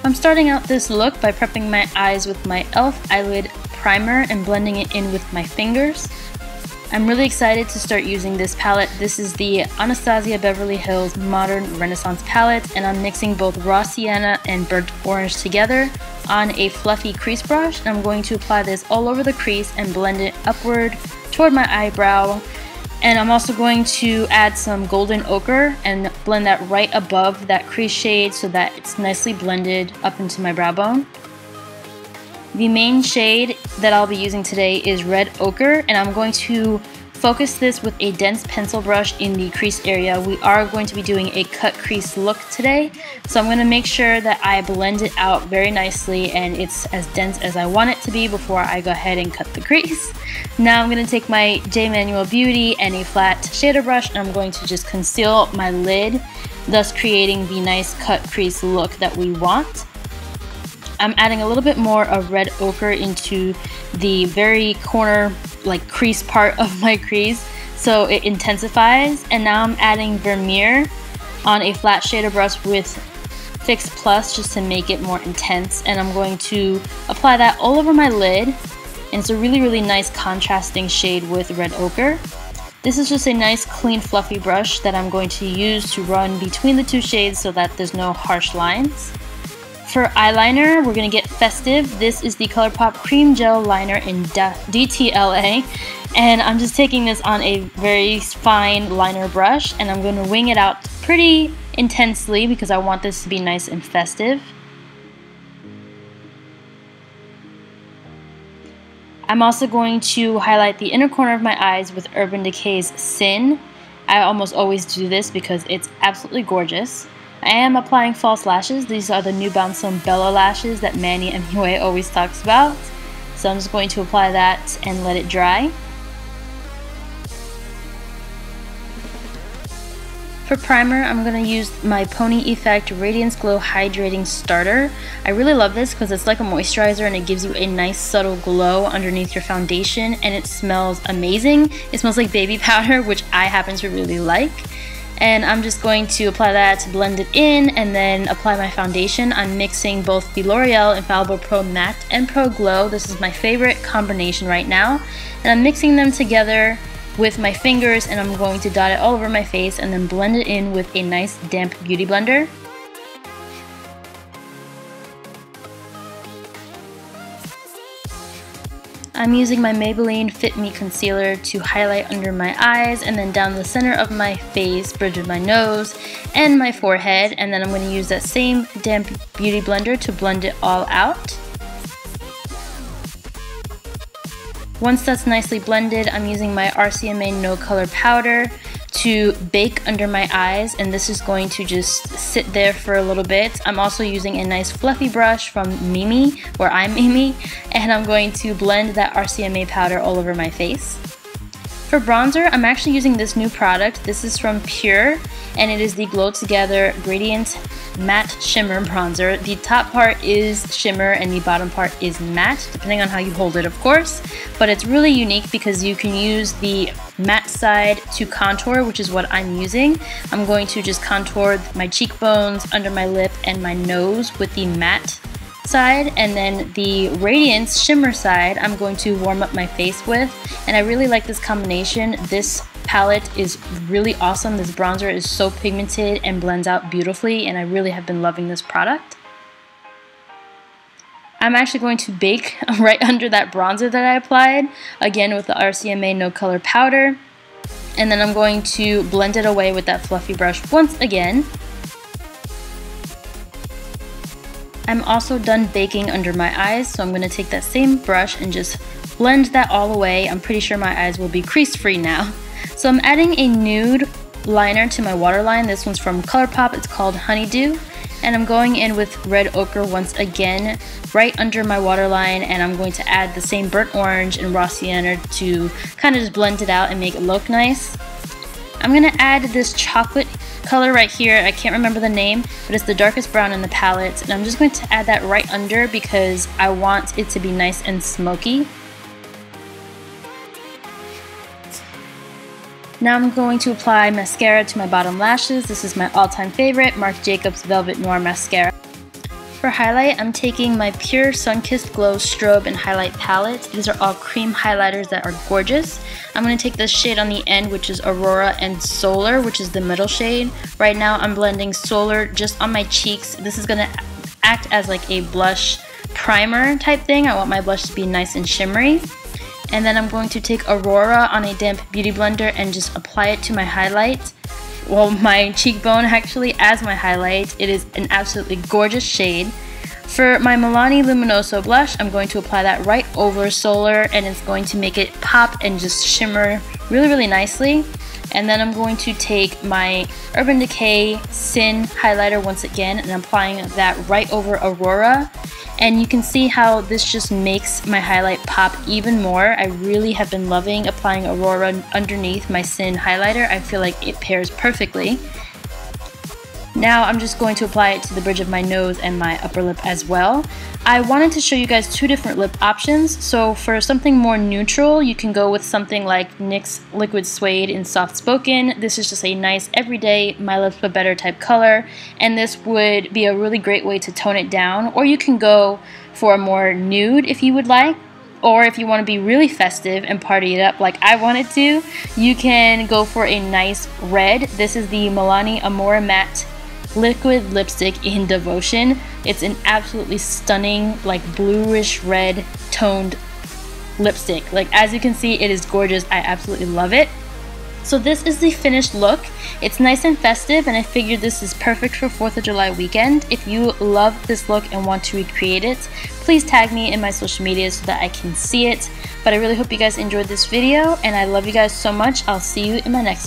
I'm starting out this look by prepping my eyes with my e.l.f. Eyelid Primer and blending it in with my fingers. I'm really excited to start using this palette. This is the Anastasia Beverly Hills Modern Renaissance palette, and I'm mixing both raw sienna and burnt orange together on a fluffy crease brush. And I'm going to apply this all over the crease and blend it upward toward my eyebrow. And I'm also going to add some golden ochre and blend that right above that crease shade so that it's nicely blended up into my brow bone. The main shade that I'll be using today is red ochre, and I'm going to focus this with a dense pencil brush in the crease area. We are going to be doing a cut crease look today, so I'm going to make sure that I blend it out very nicely and it's as dense as I want it to be before I go ahead and cut the crease. Now I'm going to take my Manuel Beauty and a flat shader brush, and I'm going to just conceal my lid, thus creating the nice cut crease look that we want. I'm adding a little bit more of red ochre into the very corner, like crease part of my crease, so it intensifies. And now I'm adding Vermeer on a flat shader brush with Fix Plus just to make it more intense, and I'm going to apply that all over my lid. And it's a really nice contrasting shade with red ochre. This is just a nice clean fluffy brush that I'm going to use to run between the two shades so that there's no harsh lines. For eyeliner, we're going to get festive. This is the Colourpop Cream Gel Liner in DTLA, and I'm just taking this on a very fine liner brush, and I'm going to wing it out pretty intensely because I want this to be nice and festive. I'm also going to highlight the inner corner of my eyes with Urban Decay's Sin. I almost always do this because it's absolutely gorgeous. I am applying false lashes. These are the New Balance Bella lashes that Manny MUA always talks about. So I'm just going to apply that and let it dry. For primer, I'm going to use my Pony Effect Radiance Glow Hydrating Starter. I really love this because it's like a moisturizer and it gives you a nice subtle glow underneath your foundation, and it smells amazing. It smells like baby powder, which I happen to really like. And I'm just going to apply that to blend it in and then apply my foundation. I'm mixing both the L'Oreal Infallible Pro Matte and Pro Glow. This is my favorite combination right now. And I'm mixing them together with my fingers, and I'm going to dot it all over my face and then blend it in with a nice damp beauty blender. I'm using my Maybelline Fit Me Concealer to highlight under my eyes and then down the center of my face, bridge of my nose, and my forehead. And then I'm going to use that same damp beauty blender to blend it all out. Once that's nicely blended, I'm using my RCMA No Color Powder to bake under my eyes, and this is going to just sit there for a little bit. I'm also using a nice fluffy brush from Mimi, where I'm Mimi, and I'm going to blend that RCMA powder all over my face. For bronzer, I'm actually using this new product. This is from PUR, and it is the Glow Together Gradient Matte Shimmer Bronzer. The top part is shimmer and the bottom part is matte, depending on how you hold it, of course. But it's really unique because you can use the matte side to contour, which is what I'm using. I'm going to just contour my cheekbones, under my lip, and my nose with the matte side, and then the Radiance Shimmer side I'm going to warm up my face with. And I really like this combination. This palette is really awesome. This bronzer is so pigmented and blends out beautifully, and I really have been loving this product. I'm actually going to bake right under that bronzer that I applied, again with the RCMA No Color Powder, and then I'm going to blend it away with that fluffy brush once again. I'm also done baking under my eyes, so I'm going to take that same brush and just blend that all away. I'm pretty sure my eyes will be crease free now. So I'm adding a nude liner to my waterline. This one's from Colourpop. It's called Honeydew. And I'm going in with red ochre once again right under my waterline, and I'm going to add the same burnt orange and raw sienna to kind of just blend it out and make it look nice. I'm going to add this chocolate color right here. I can't remember the name, but it's the darkest brown in the palette, and I'm just going to add that right under because I want it to be nice and smoky. Now I'm going to apply mascara to my bottom lashes. This is my all-time favorite, Marc Jacobs Velvet Noir Mascara. for highlight, I'm taking my PUR Sun-Kissed Glow Strobe and Highlight Palette. These are all cream highlighters that are gorgeous. I'm going to take this shade on the end, which is Aurora, and Solar, which is the middle shade. Right now I'm blending Solar just on my cheeks. This is going to act as like a blush primer type thing. I want my blush to be nice and shimmery. And then I'm going to take Aurora on a damp beauty blender and just apply it to my highlight. Well, my cheekbone actually as my highlight. It is an absolutely gorgeous shade. For my Milani Luminoso blush, I'm going to apply that right over Solar, and it's going to make it pop and just shimmer really, really nicely. And then I'm going to take my Urban Decay Sin highlighter once again and applying that right over Aurora. And you can see how this just makes my highlight pop even more. I really have been loving applying Aurora underneath my Sin highlighter. I feel like it pairs perfectly. Now I'm just going to apply it to the bridge of my nose and my upper lip as well. I wanted to show you guys two different lip options. So for something more neutral, you can go with something like NYX Liquid Suede in Soft Spoken. This is just a nice everyday My Lips But Better type color, and this would be a really great way to tone it down. Or you can go for a more nude if you would like. Or if you want to be really festive and party it up like I wanted to, you can go for a nice red. This is the Milani AMORE Matte Liquid Lipstick in Devotion. It's an absolutely stunning, like bluish red toned lipstick. Like, as you can see, it is gorgeous. I absolutely love it. So this is the finished look. It's nice and festive, and I figured this is perfect for 4th of July weekend. If you love this look and want to recreate it, please tag me in my social media so that I can see it. But I really hope you guys enjoyed this video, and I love you guys so much. I'll see you in my next